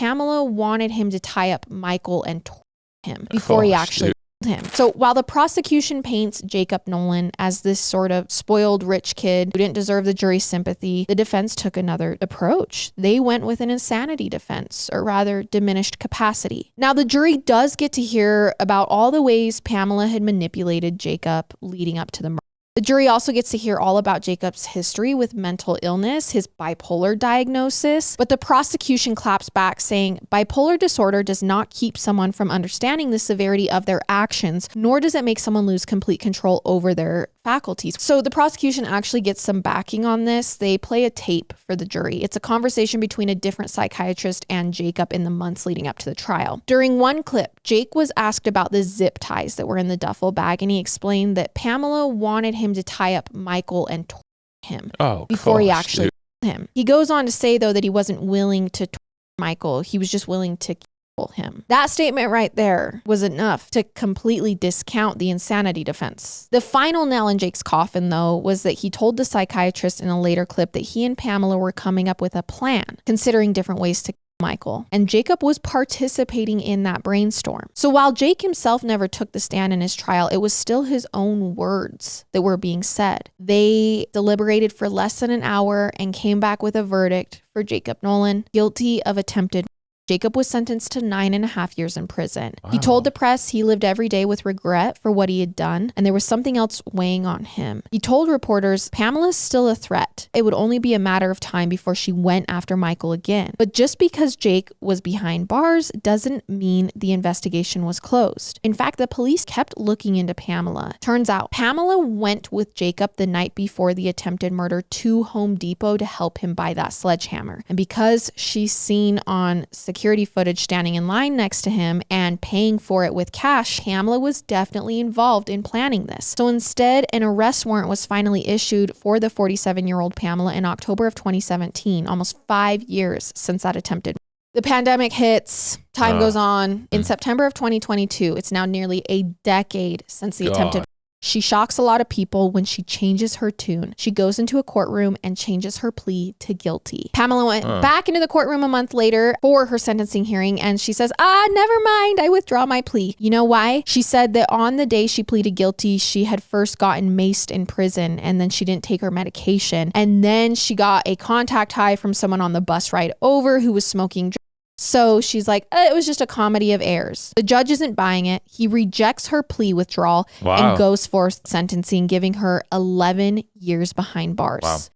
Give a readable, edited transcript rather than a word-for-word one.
Pamela wanted him to tie up Michael and torture him before he actually him. So while the prosecution paints Jacob Nolan as this sort of spoiled rich kid who didn't deserve the jury's sympathy, the defense took another approach. They went with an insanity defense, or rather diminished capacity. Now the jury does get to hear about all the ways Pamela had manipulated Jacob leading up to the murder. The jury also gets to hear all about Jacob's history with mental illness, his bipolar diagnosis, but the prosecution claps back saying bipolar disorder does not keep someone from understanding the severity of their actions, nor does it make someone lose complete control over their faculties. So the prosecution actually gets some backing on this. They play a tape for the jury. It's a conversation between a different psychiatrist and Jacob in the months leading up to the trial. During one clip, Jake was asked about the zip ties that were in the duffel bag, and he explained that Pamela wanted him to tie up Michael and torture him before he actually killed him. He goes on to say, though, that he wasn't willing to torture Michael. He was just willing to kill him. That statement right there was enough to completely discount the insanity defense. The final nail in Jake's coffin, though, was that he told the psychiatrist in a later clip that he and Pamela were coming up with a plan, considering different ways to Michael, and Jacob was participating in that brainstorm. So while Jake himself never took the stand in his trial, it was still his own words that were being said. They deliberated for less than an hour and came back with a verdict for Jacob Nolan, guilty of attempted. Jacob was sentenced to 9.5 years in prison. Wow. He told the press he lived every day with regret for what he had done, and there was something else weighing on him. He told reporters, Pamela's still a threat. It would only be a matter of time before she went after Michael again. But just because Jake was behind bars doesn't mean the investigation was closed. In fact, the police kept looking into Pamela. Turns out, Pamela went with Jacob the night before the attempted murder to Home Depot to help him buy that sledgehammer. And because she's seen on security footage standing in line next to him and paying for it with cash, Pamela was definitely involved in planning this. So instead, an arrest warrant was finally issued for the 47-year-old Pamela in October of 2017, almost 5 years since that attempted. The pandemic hits, time goes on. In September of 2022, it's now nearly a decade since the attempted. She shocks a lot of people when she changes her tune. She goes into a courtroom and changes her plea to guilty. Pamela went back into the courtroom a month later for her sentencing hearing, and she says, never mind, I withdraw my plea. You know why? She said that on the day she pleaded guilty, she had first gotten maced in prison, and then she didn't take her medication. And then she got a contact high from someone on the bus ride over who was smoking. So she's like, it was just a comedy of errors. The judge isn't buying it. He rejects her plea withdrawal and goes for sentencing, giving her 11 years behind bars.